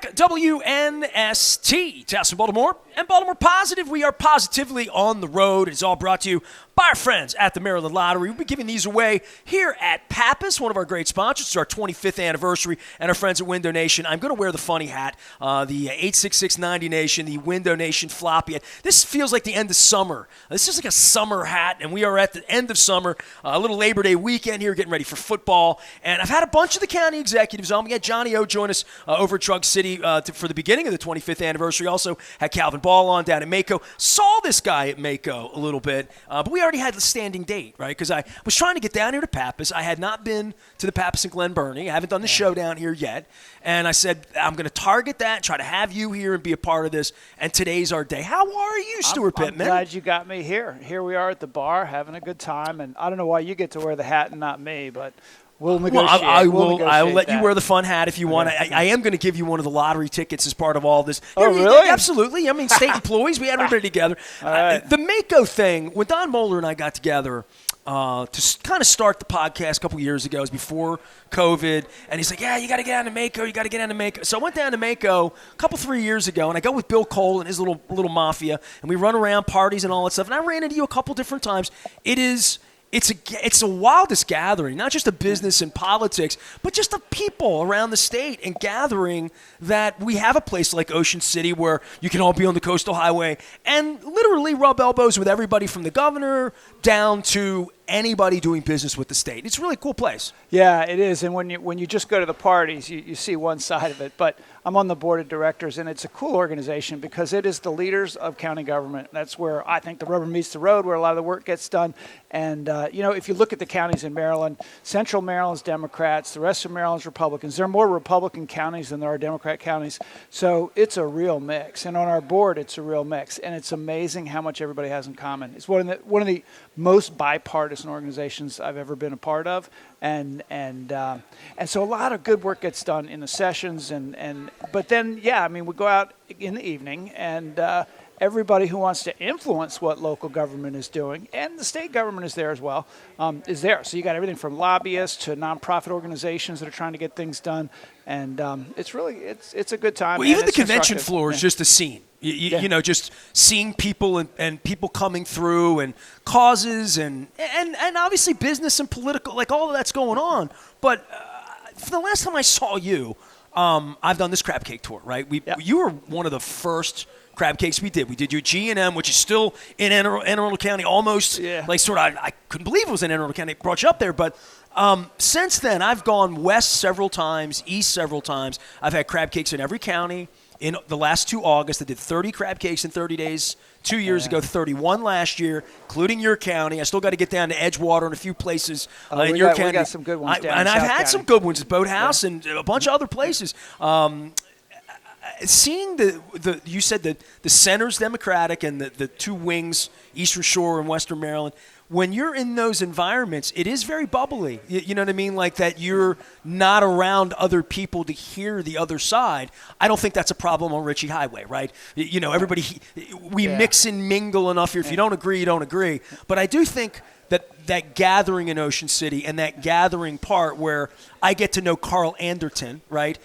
back. WNST, Towson, Baltimore, and Baltimore Positive. We are positively on the road. It's all brought to you by our friends at the Maryland Lottery. We'll be giving these away here at Pappas, one of our great sponsors. It's our 25th anniversary, and our friends at Window Nation. I'm going to wear the funny hat, the 86690 Nation, the Window Nation floppy hat. This feels like the end of summer. This is like a summer hat, and we are at the end of summer, a little Labor Day weekend here, getting ready for football. And I've had a bunch of the county executives on. We had Johnny O join us over at Drug City for the beginning of the 25th anniversary. Also had Calvin Ball on down at Mako. Saw this guy at Mako a little bit, but we already had the standing date, right? Because I was trying to get down here to Pappas. I had not been to the Pappas and Glen Burnie. I haven't done the show down here yet. And I said, I'm going to target that, try to have you here and be a part of this. And today's our day. How are you, Stueart Pittman? I'm glad you got me here. Here we are at the bar having a good time. And I don't know why you get to wear the hat and not me, but we'll negotiate. Well, I will let you wear the fun hat if you want. I am going to give you one of the lottery tickets as part of all this. Oh, really? Absolutely. I mean, state employees, we had everybody together. The Mako thing, when Don Moeller and I got together to kind of start the podcast a couple years ago, it was before COVID, and he's like, yeah, you got to get down to Mako, you got to get down to Mako. So I went down to Mako a 3 years ago, and I go with Bill Cole and his little mafia, and we run around parties and all that stuff, and I ran into you a couple different times. It's the wildest gathering, not just the business and politics, but just the people around the state and gathering that we have a place like Ocean City where you can all be on the coastal highway and literally rub elbows with everybody from the governor down to anybody doing business with the state. It's a really cool place. Yeah, it is. And when you just go to the parties, you see one side of it. But I'm on the board of directors, and it's a cool organization because it is the leaders of county government. That's where I think the rubber meets the road, where a lot of the work gets done. And, if you look at the counties in Maryland, Central Maryland's Democrats, the rest of Maryland's Republicans. There are more Republican counties than there are Democrat counties. So it's a real mix. And on our board, it's a real mix. And it's amazing how much everybody has in common. It's one of the most bipartisan organizations I've ever been a part of. And so a lot of good work gets done in the sessions. But then, we go out in the evening and everybody who wants to influence what local government is doing, and the state government is there as well, is there. So you got everything from lobbyists to nonprofit organizations that are trying to get things done. And it's a good time. Well, even the convention floor is just a scene. Just seeing people and people coming through and causes and obviously business and political, like all of that's going on. But for the last time I saw you, I've done this crab cake tour, right? You were one of the first crab cakes we did. We did your G&M, which is still in Anne Arundel County, almost I couldn't believe it was in Anne Arundel County. It brought you up there, but since then I've gone west several times, east several times. I've had crab cakes in every county. In the last 2 August, I did 30 crab cakes in 30 days. 2 years ago, 31 last year, including your county. I still got to get down to Edgewater and a few places in your county. We got some good ones down and in I've South had County. some good ones at Boathouse and a bunch of other places. Seeing you said that the center's Democratic and the two wings, Eastern Shore and Western Maryland. When you're in those environments, it is very bubbly. You know what I mean? Like that you're not around other people to hear the other side. I don't think that's a problem on Ritchie Highway, right? Everybody, we mix and mingle enough here. If you don't agree, you don't agree. But I do think that gathering in Ocean City and that gathering part where I get to know Carl Anderton, right,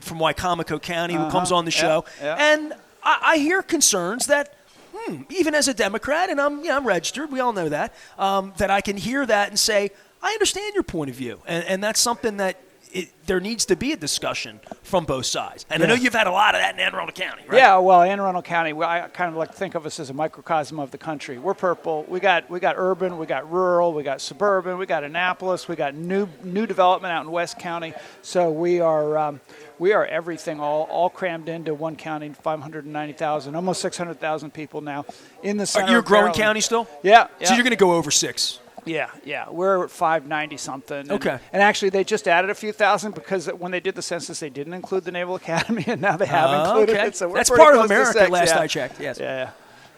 from Wicomico County, who comes on the show. And I hear concerns that, even as a Democrat, and I'm registered, we all know that, that I can hear that and say, I understand your point of view. And that's something that there needs to be a discussion from both sides. And I know you've had a lot of that in Anne Arundel County, right? Yeah, well, Anne Arundel County, I kind of like to think of us as a microcosm of the country. We're purple. We got urban, we got rural, we got suburban, we got Annapolis, we got new development out in West County. So we are everything all crammed into one county, 590,000, almost 600,000 people now in the center. You're a growing Maryland. County still? Yeah. So you're going to go over 6. Yeah. We're at 590-something. Okay. And actually, they just added a few thousand because when they did the census, they didn't include the Naval Academy, and now they have included it. So that's part of America, last I checked. Yes. Yeah.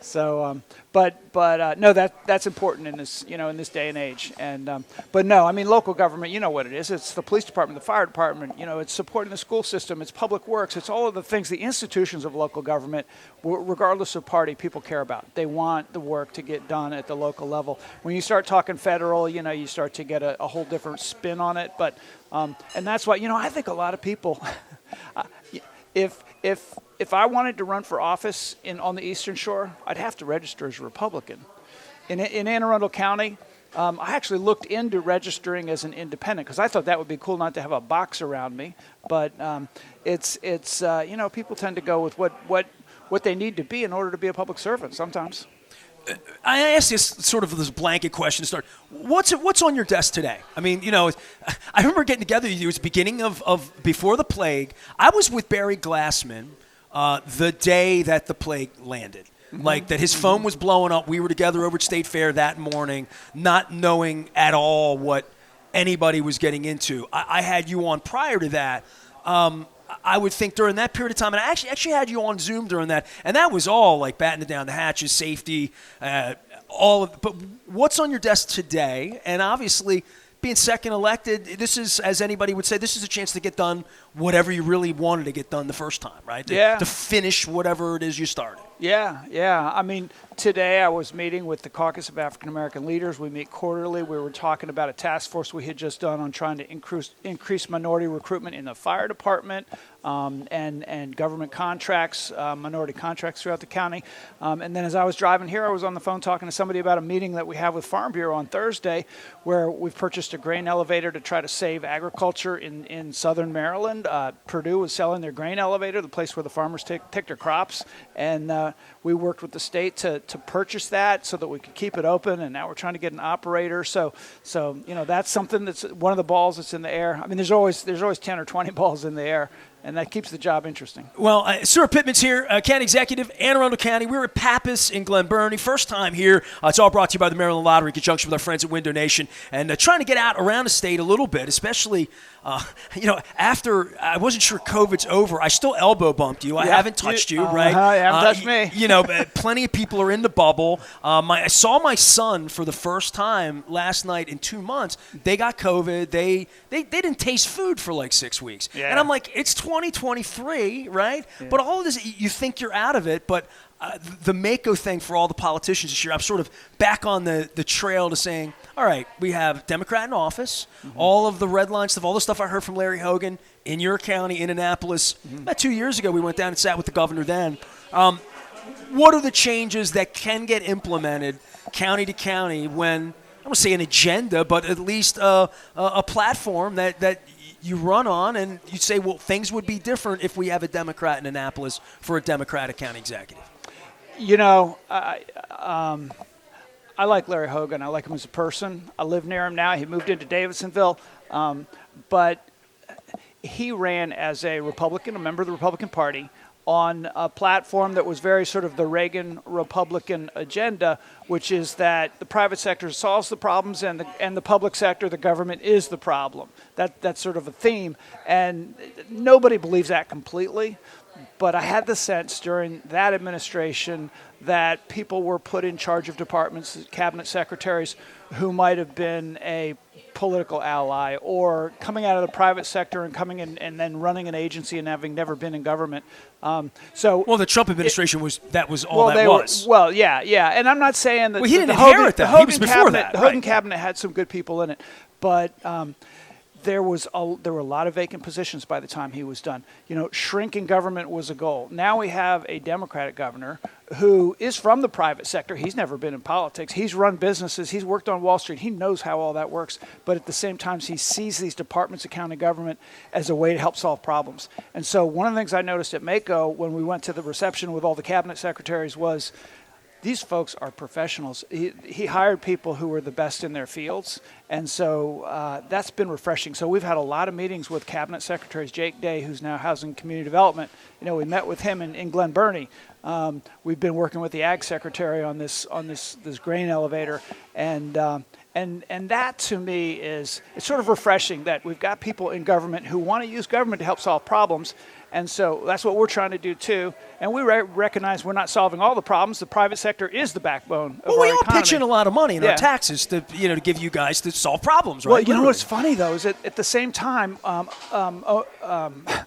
So, no, that's important in this, in this day and age. And, but no, I mean, local government, you know what it is. It's the police department, the fire department, it's supporting the school system, it's public works, it's all of the things, the institutions of local government, regardless of party, people care about. They want the work to get done at the local level. When you start talking federal, you start to get a whole different spin on it. But, and that's why, I think a lot of people, if I wanted to run for office on the Eastern Shore, I'd have to register as a Republican. In Anne Arundel County, I actually looked into registering as an independent because I thought that would be cool not to have a box around me. But it's people tend to go with what they need to be in order to be a public servant sometimes. I asked this blanket question to start. What's on your desk today? I mean, I remember getting together with you. It was the beginning of before the plague. I was with Barry Glassman the day that the plague landed. Mm-hmm. Like that his phone was blowing up. We were together over at State Fair that morning, not knowing at all what anybody was getting into. I had you on prior to that. I would think during that period of time, and I actually had you on Zoom during that, and that was all like battening down the hatches, safety, but what's on your desk today? And obviously, being second elected, this is, as anybody would say, this is a chance to get done whatever you really wanted to get done the first time, right? To finish whatever it is you started. Yeah. I mean, today I was meeting with the Caucus of African American Leaders. We meet quarterly. We were talking about a task force we had just done on trying to increase minority recruitment in the fire department and government contracts, minority contracts throughout the county. And then as I was driving here, I was on the phone talking to somebody about a meeting that we have with Farm Bureau on Thursday where we've purchased a grain elevator to try to save agriculture in southern Maryland. Purdue was selling their grain elevator, the place where the farmers take their crops. And we worked with the state to purchase that so that we could keep it open, and now we're trying to get an operator. So that's something that's one of the balls that's in the air. I mean, there's always 10 or 20 balls in the air, and that keeps the job interesting. Well, Stueart Pittman's here, County Executive, Anne Arundel County. We're at Pappas in Glen Burnie. First time here. It's all brought to you by the Maryland Lottery in conjunction with our friends at Window Nation. And trying to get out around the state a little bit, especially, after I wasn't sure COVID's over. I still elbow bumped you. I haven't touched you, right? You haven't touched me. Plenty of people are in the bubble. I saw my son for the first time last night in 2 months. They got COVID. They didn't taste food for like 6 weeks. Yeah. And I'm like, it's 2023, right? Yeah. But all of this, you think you're out of it, but the Mako thing for all the politicians this year, I'm sort of back on the trail to saying, all right, we have Democrat in office, all of the red line stuff, all the stuff I heard from Larry Hogan in your county, in Annapolis. About 2 years ago, we went down and sat with the governor then. What are the changes that can get implemented county to county when, I don't say an agenda, but at least a platform that you run on and you say, well, things would be different if we have a Democrat in Annapolis for a Democratic county executive? I like Larry Hogan. I like him as a person. I live near him now. He moved into Davidsonville. But he ran as a Republican, a member of the Republican Party, on a platform that was very sort of the Reagan Republican agenda, which is that the private sector solves the problems and the public sector, the government, is the problem. That's sort of a theme. And nobody believes that completely. But I had the sense during that administration that people were put in charge of departments, cabinet secretaries, who might have been a political ally or coming out of the private sector and coming in and then running an agency and having never been in government. The Trump administration was all. And I'm not saying that he didn't inherit that. He was before that. The Hogan cabinet had some good people in it, but there were a lot of vacant positions by the time he was done. Shrinking government was a goal. Now we have a Democratic governor who is from the private sector. He's never been in politics. He's run businesses. He's worked on Wall Street. He knows how all that works. But at the same time, he sees these departments of county government as a way to help solve problems. And so one of the things I noticed at Mako when we went to the reception with all the cabinet secretaries was these folks are professionals. He hired people who were the best in their fields, and so that's been refreshing. So we've had a lot of meetings with cabinet secretaries. Jake Day, who's now Housing and Community Development, we met with him in Glen Burnie. We've been working with the ag secretary on this grain elevator, and that to me it's sort of refreshing that we've got people in government who want to use government to help solve problems. And so that's what we're trying to do, too. And we recognize we're not solving all the problems. The private sector is the backbone of our economy. We all pitch in a lot of money in our taxes to give you guys to solve problems, right? Well, what's funny, though, is at the same time, I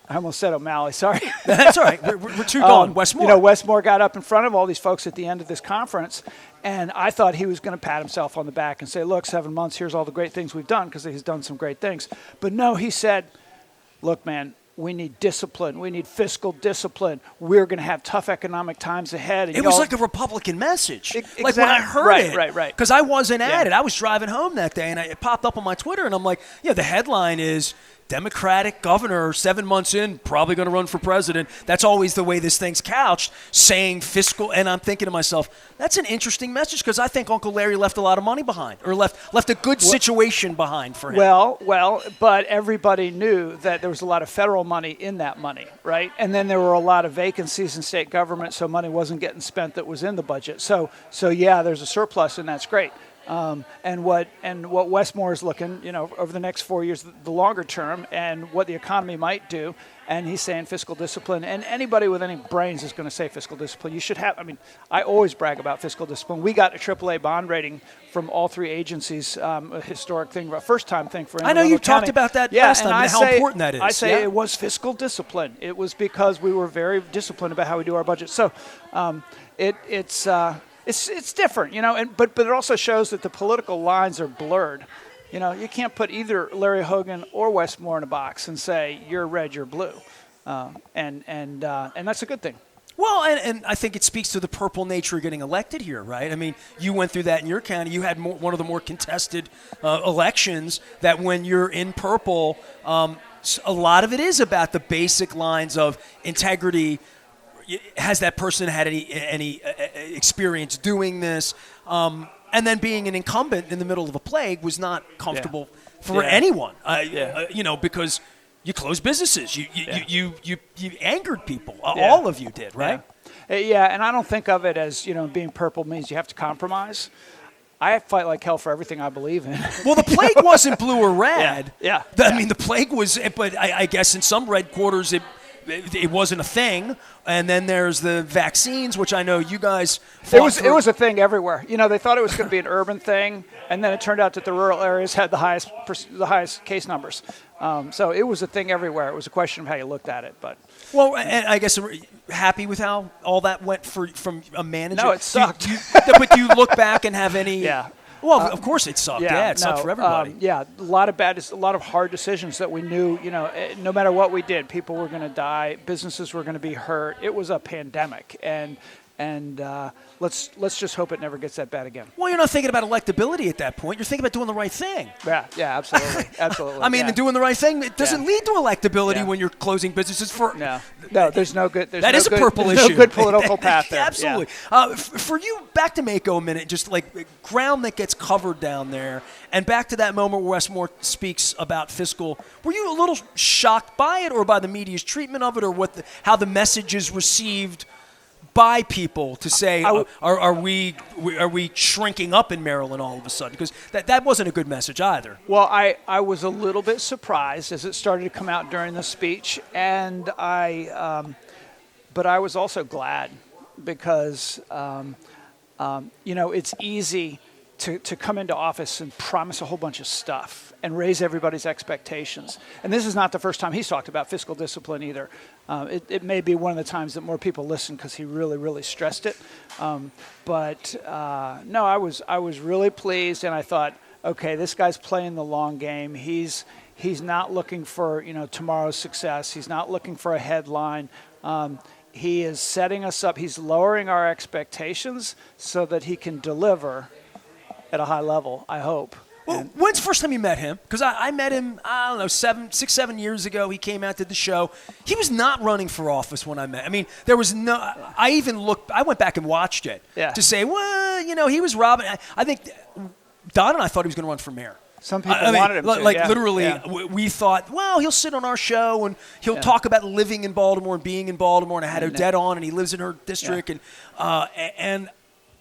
almost said O'Malley, sorry. That's all right. We're too gone. Westmore. Westmore got up in front of all these folks at the end of this conference, and I thought he was going to pat himself on the back and say, look, 7 months, here's all the great things we've done, because he's done some great things. But no, he said, look, man, we need discipline. We need fiscal discipline. We're going to have tough economic times ahead. And it was like a Republican message. Exactly. Like when I heard it. Right. Because I wasn't at it. I was driving home that day, and it popped up on my Twitter, and I'm like, yeah, the headline is Democratic governor 7 months in, probably going to run for president. That's always the way this thing's couched, saying fiscal. And I'm thinking to myself, that's an interesting message because I think Uncle Larry left a lot of money behind or left a good situation behind for him. Well, but everybody knew that there was a lot of federal money in that money, right? And then there were a lot of vacancies in state government, so money wasn't getting spent that was in the budget. So yeah, there's a surplus, and that's great. And what Westmore is looking, over the next 4 years, the longer term, and what the economy might do. And he's saying fiscal discipline. And anybody with any brains is going to say fiscal discipline. You should have. I mean, I always brag about fiscal discipline. We got a AAA bond rating from all three agencies. A historic thing, a first-time thing for. I know you talked about that last time. And how important that is. I say it was fiscal discipline. It was because we were very disciplined about how we do our budget. So, It's different, but it also shows that the political lines are blurred. You can't put either Larry Hogan or Westmore in a box and say you're red, you're blue, and that's a good thing. Well, and I think it speaks to the purple nature of getting elected here, right? I mean, you went through that in your county. You had one of the more contested elections. That when you're in purple, a lot of it is about the basic lines of integrity. Has that person had any experience doing this? And then being an incumbent in the middle of a plague was not comfortable for anyone. Because you closed businesses, you angered people. All of you did, right? Yeah, and I don't think of it as being purple means you have to compromise. I fight like hell for everything I believe in. Well, the plague wasn't blue or red. I mean, the plague was, but I guess in some red quarters it wasn't a thing. And then there's the vaccines, which I know you guys fought It was a thing everywhere. They thought it was going to be an urban thing, and then it turned out that the rural areas had the highest case numbers. So it was a thing everywhere. It was a question of how you looked at it. But and I guess happy with how all that went from a manager. No, it sucked. But do you look back and have any? Yeah. Well, of course it sucked. It sucked for everybody. A lot of hard decisions that we knew, no matter what we did, people were going to die, businesses were going to be hurt. It was a pandemic, and let's just hope it never gets that bad again. Well, you're not thinking about electability at that point. You're thinking about doing the right thing. Yeah, absolutely. I mean, doing the right thing, it doesn't lead to electability when you're closing businesses for. No, there's no good. That is a purple issue. There's no good political path there. Absolutely. For you, back to Mako a minute, just like ground that gets covered down there, and back to that moment where Westmore speaks about fiscal. Were you a little shocked by it, or by the media's treatment of it, or how the message is received by people to say, are we shrinking up in Maryland all of a sudden? Because that wasn't a good message either. Well, I was a little bit surprised as it started to come out during the speech, and but I was also glad because it's easy to come into office and promise a whole bunch of stuff and raise everybody's expectations. And this is not the first time he's talked about fiscal discipline either. It may be one of the times that more people listen because he really, really stressed it. But I was really pleased, and I thought, okay, this guy's playing the long game. He's not looking for tomorrow's success. He's not looking for a headline. He is setting us up. He's lowering our expectations so that he can deliver at a high level, I hope. Well, when's the first time you met him? Because I met him, I don't know, 7 years ago. He came out to the show. He was not running for office when I met. I mean, there was no. I went back and watched it to say, well, he was robbing. I think Don and I thought he was going to run for mayor. Some people wanted him to. Literally, we thought, well, he'll sit on our show and he'll talk about living in Baltimore and being in Baltimore. And I had Odette on, and he lives in her district, and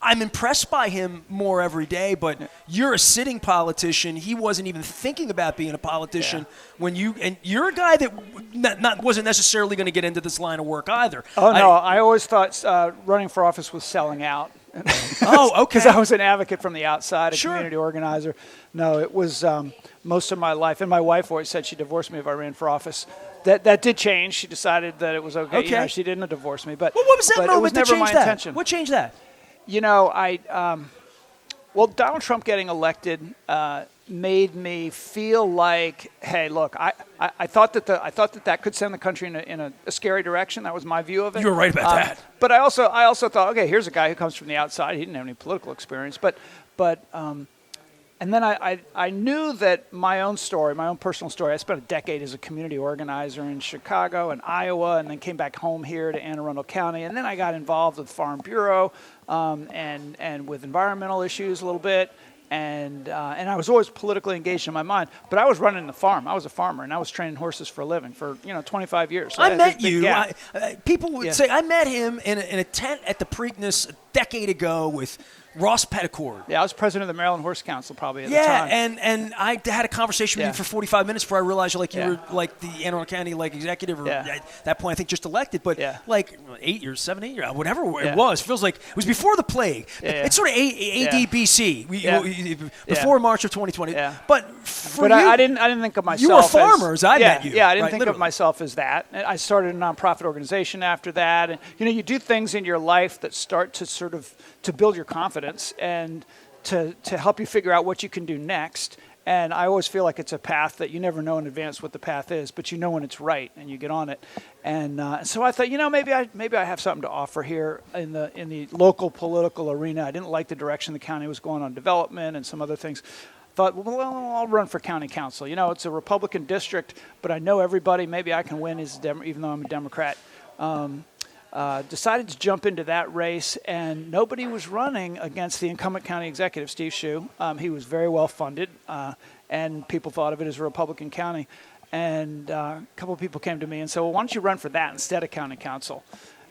I'm impressed by him more every day, but you're a sitting politician. He wasn't even thinking about being a politician when you're a guy that wasn't necessarily going to get into this line of work either. Oh, no. I always thought running for office was selling out. Oh, okay. Because I was an advocate from the outside, a community organizer. No, it was most of my life. And my wife always said she'd divorce me if I ran for office. That did change. She decided that it was okay. She didn't divorce me. But, what was that moment it was that never changed my that? intention. What changed that? Donald Trump getting elected made me feel like, hey, look, I thought that could send the country in a scary direction. That was my view of it. You were right about that. But I also thought, okay, here's a guy who comes from the outside. He didn't have any political experience, but and then I knew that my own story, my own personal story. I spent a decade as a community organizer in Chicago and Iowa, and then came back home here to Anne Arundel County, and then I got involved with Farm Bureau and with environmental issues a little bit. And I was always politically engaged in my mind, but I was running the farm. I was a farmer, and I was training horses for a living for 25 years. So I met you. People would Yeah. say I met him in a tent at the Preakness a decade ago with Ross Petticord. Yeah, I was president of the Maryland Horse Council probably at the time. Yeah, and I had a conversation with Yeah. you for 45 minutes before I realized you Yeah. were like the Anne Arundel County executive, or Yeah. at that point I think just elected, but Yeah. 8 years, 7, 8 years, whatever Yeah. it was. Feels like it was before the plague. Yeah. It's sort of ADBC, Yeah. before March of 2020. Yeah. But for But you, I didn't think of myself. you were as- farmers. I met you. Yeah, I didn't right, think literally. of myself as that. And I started a nonprofit organization after that, and you do things in your life that start to sort of to build your confidence and to help you figure out what you can do next. And I always feel like it's a path that you never know in advance what the path is, but you know when it's right and you get on it. And so I thought, maybe I have something to offer here in the local political arena. I didn't like the direction the county was going on development and some other things. Thought, well, I'll run for county council. It's a Republican district, but I know everybody. Maybe I can win even though I'm a Democrat. Decided to jump into that race, and nobody was running against the incumbent county executive, Steve Shue. He was very well funded, and people thought of it as a Republican county. And a couple of people came to me and said, well, why don't you run for that instead of county council?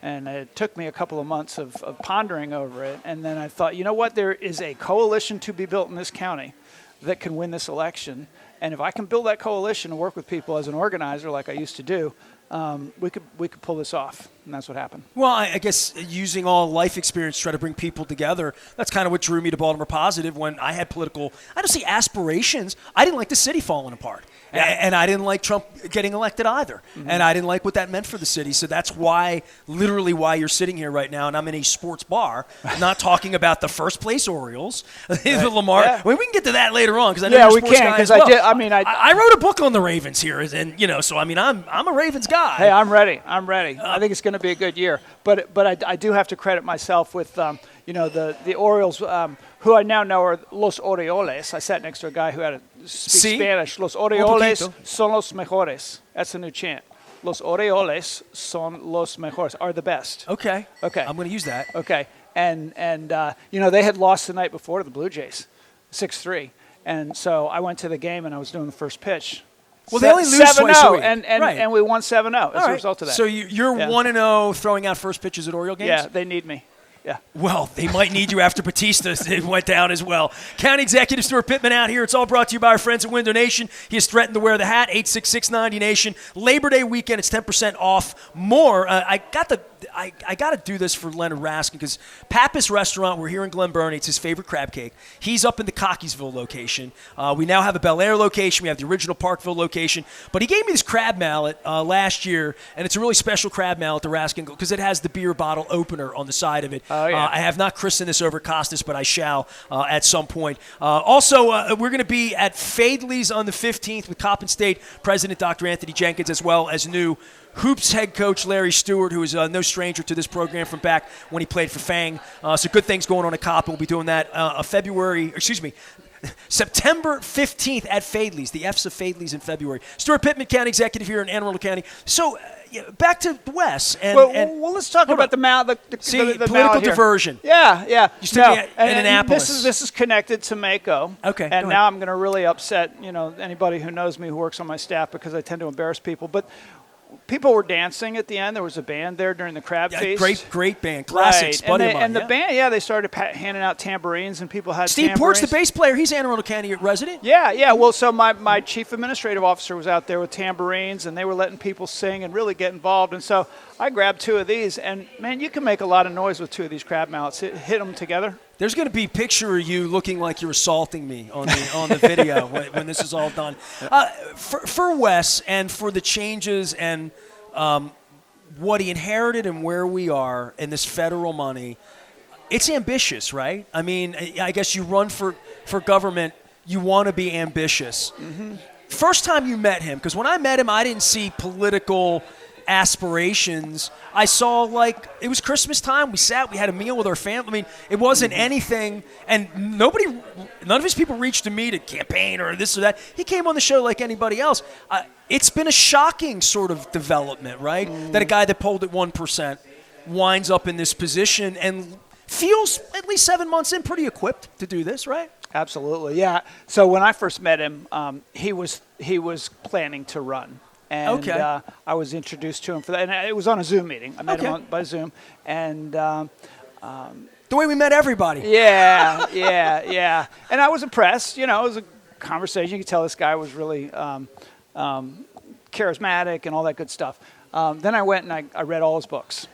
And it took me a couple of months of pondering over it. And then I thought, you know what? There is a coalition to be built in this county that can win this election. And if I can build that coalition and work with people as an organizer like I used to do, we could pull this off, and that's what happened. Well, I guess using all life experience to try to bring people together, that's kind of what drew me to Baltimore Positive when I had political, I don't say aspirations. I didn't like the city falling apart. Yeah. And I didn't like Trump getting elected either. Mm-hmm. And I didn't like what that meant for the city. So that's literally why you're sitting here right now, and I'm in a sports bar, not talking about the first place Orioles, the Lamar. Yeah. I mean, we can get to that later on, because I know Yeah, you're a we sports can, guy as 'cause well. I wrote a book on the Ravens here, and so I mean, I'm a Ravens guy. Hey, I'm ready. I think it's going to be a good year. But I do have to credit myself with the Orioles, who I now know are Los Orioles. I sat next to a guy who had to speak Spanish. Los Orioles son los mejores. That's a new chant. Los Orioles son los mejores, are the best. Okay. Okay. I'm going to use that. Okay. And they had lost the night before to the Blue Jays, 6-3. And so I went to the game and I was doing the first pitch. Well, they only lose twice a 7-0, week. and we won 7-0 as a right. result of that. So you're 1-0 throwing out first pitches at Oriole games? Yeah, they need me. Yeah. Well, they might need you after Batista went down as well. County Executive Stueart Pittman out here. It's all brought to you by our friends at Window Nation. He has threatened to wear the hat, 866-90-NATION. Labor Day weekend, it's 10% off more. I got to do this for Leonard Raskin, because Pappas Restaurant, we're here in Glen Burnie. It's his favorite crab cake. He's up in the Cockeysville location. We now have a Bel Air location. We have the original Parkville location. But he gave me this crab mallet last year, and it's a really special crab mallet, the Raskin, because it has the beer bottle opener on the side of it. Oh, yeah. I have not christened this over Costas, but I shall at some point. Also, we're going to be at Fadley's on the 15th with Coppin State President Dr. Anthony Jenkins, as well as new Hoops head coach Larry Stewart, who is no stranger to this program from back when he played for Fang. So good things going on at Coppin. We'll be doing that September 15th at Fadley's, the F's of Fadley's in February. Stueart Pittman, County Executive here in Anne Arundel County. So back to Wes. Well, let's talk about the mallet. The political mallet here. diversion. Yeah. You stood in Annapolis. This is connected to Mako. Okay, And go now ahead. I'm going to really upset anybody who knows me who works on my staff, because I tend to embarrass people. But people were dancing at the end. There was a band there during the crab feast. Great band. Classics. Right. Buddy of mine, and the band, they started handing out tambourines, and people had Steve tambourines. Port's the bass player. He's Anne Arundel County resident. Yeah. Well, so my chief administrative officer was out there with tambourines, and they were letting people sing and really get involved. And so I grabbed two of these, and, man, you can make a lot of noise with two of these crab mallets. Hit them together. There's going to be a picture of you looking like you're assaulting me on the video when this is all done. For Wes and for the changes and what he inherited and where we are in this federal money, it's ambitious, right? I mean, I guess you run for government you want to be ambitious. First time you met him, because when I met him, I didn't see political aspirations. I saw, like, it was Christmas time. We sat, we had a meal with our family. I mean, it wasn't anything, and none of his people reached to me to campaign or this or that. He came on the show like anybody else. It's been a shocking sort of development, right? That a guy that polled at 1% winds up in this position and feels, at least 7 months in, pretty equipped to do this, right? Absolutely, yeah. So when I first met him, he was planning to run. And I was introduced to him for that. And it was on a Zoom meeting. I met him by Zoom. And the way we met everybody. Yeah. And I was impressed. You know, it was a conversation. You could tell this guy was really charismatic and all that good stuff. Then I went and I read all his books.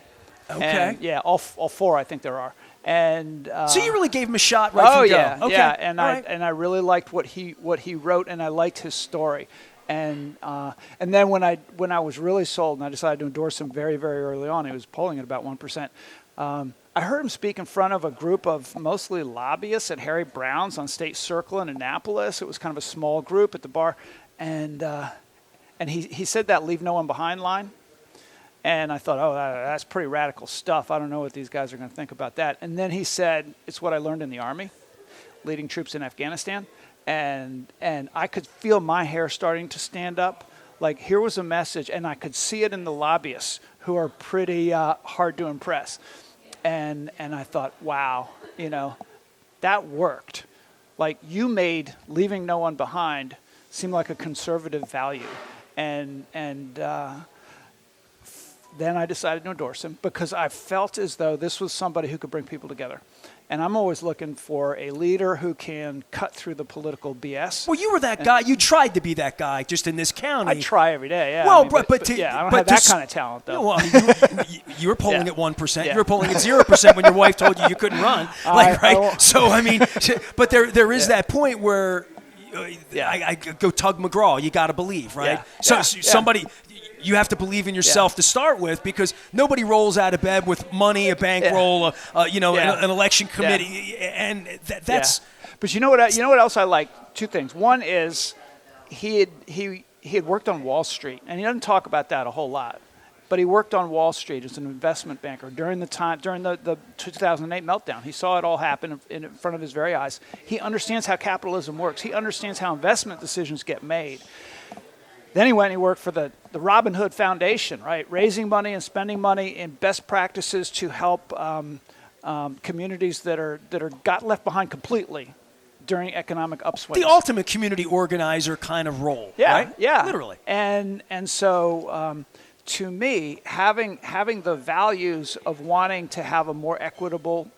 Okay. And, all four I think there are. And so you really gave him a shot right from go. Okay. Yeah. And I really liked what he wrote, and I liked his story. And then when I was really sold and I decided to endorse him very, very early on, he was polling at about 1%. I heard him speak in front of a group of mostly lobbyists at Harry Brown's on State Circle in Annapolis. It was kind of a small group at the bar, and he said that "leave no one behind" line. And I thought, oh, that's pretty radical stuff. I don't know what these guys are going to think about that. And then he said, it's what I learned in the Army, leading troops in Afghanistan. And I could feel my hair starting to stand up. Like, here was a message, and I could see it in the lobbyists, who are pretty hard to impress. And I thought, wow, that worked. Like, you made leaving no one behind seem like a conservative value. And then I decided to endorse him because I felt as though this was somebody who could bring people together. And I'm always looking for a leader who can cut through the political BS. Well, you were that guy. You tried to be that guy just in this county. I try every day, yeah. Well, I don't have that kind of talent, though. Well, you were polling at 1%. Yeah. You were polling at 0% when your wife told you couldn't run. So, I mean, but there is that point where I go Tug McGraw. You got to believe, right? Yeah. Somebody... You have to believe in yourself to start with, because nobody rolls out of bed with money, a bankroll, an election committee, and that's. Yeah. But you know what else I like? Two things. One is he had worked on Wall Street, and he doesn't talk about that a whole lot. But he worked on Wall Street as an investment banker during the 2008 meltdown. He saw it all happen in front of his very eyes. He understands how capitalism works. He understands how investment decisions get made. Then he went and he worked for the Robin Hood Foundation, right? Raising money and spending money in best practices to help communities that got left behind completely during economic upswings. The ultimate community organizer kind of role, right? Yeah, literally. And so to me, having the values of wanting to have a more equitable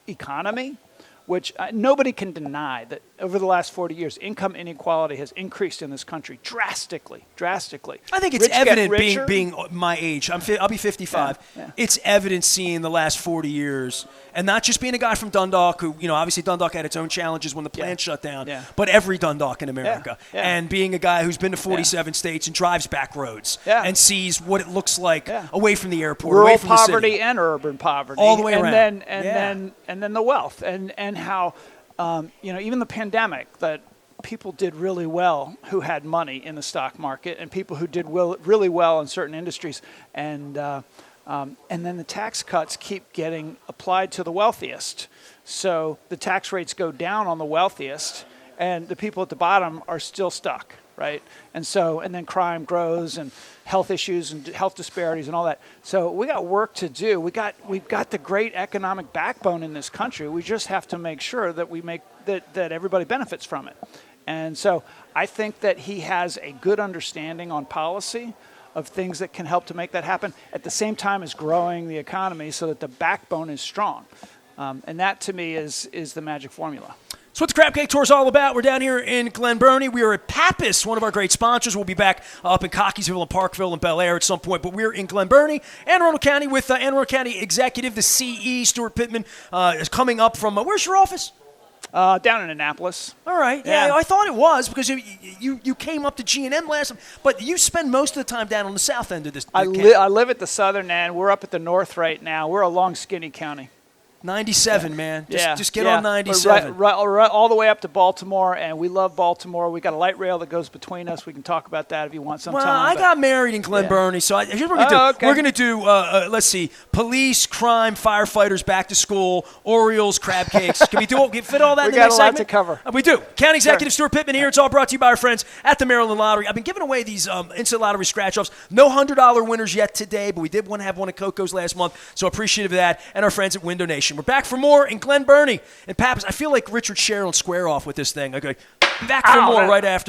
economy, which nobody can deny that over the last 40 years, income inequality has increased in this country drastically. I think it's evident being my age. I'll be 55. Yeah. It's evident seeing the last 40 years, and not just being a guy from Dundalk who, obviously Dundalk had its own challenges when the plant shut down, but every Dundalk in America. And being a guy who's been to 47 states and drives back roads and sees what it looks like away from the airport, rural away from poverty the city. and urban poverty, all the way around. And then the wealth and how even the pandemic, that people did really well who had money in the stock market, and people who did really well in certain industries, and then the tax cuts keep getting applied to the wealthiest. So the tax rates go down on the wealthiest, and the people at the bottom are still stuck, right? And then crime grows, and health issues and health disparities and all that. So we got work to do. We've got the great economic backbone in this country. We just have to make sure that we make that everybody benefits from it. And so I think that he has a good understanding on policy of things that can help to make that happen, at the same time as growing the economy so that the backbone is strong. And that, to me, is the magic formula. That's what the Crab Cake Tour is all about. We're down here in Glen Burnie. We are at Pappas, one of our great sponsors. We'll be back up in Cockeysville and Parkville and Bel Air at some point, but we're in Glen Burnie, Anne Arundel County, with Anne Arundel County Executive, the CE, Stueart Pittman, is coming up from, where's your office? Down in Annapolis. All right. Yeah, I thought it was, because you came up to G&M last time, but you spend most of the time down on the south end of this. I live at the southern end. We're up at the north right now. We're a long, skinny county. 97, man. Just get yeah. on 97. Right, all the way up to Baltimore, and we love Baltimore. We got a light rail that goes between us. We can talk about that if you want sometime. Well, I got married in Glen Burnie, so here's what we're going to do. Okay. We're going to do, let's see, police, crime, firefighters, back to school, Orioles, crab cakes. Can we fit all that in the next segment? We got a lot to cover. We do. County Executive Stueart Pittman here. It's all brought to you by our friends at the Maryland Lottery. I've been giving away these instant lottery scratch-offs. No $100 winners yet today, but we did have one at Coco's last month, so appreciative of that, and our friends at Window Nation. We're back for more in Glen Burnie and Pappas. I feel like Richard Sherrill Square Off with this thing. Okay, back for more right after.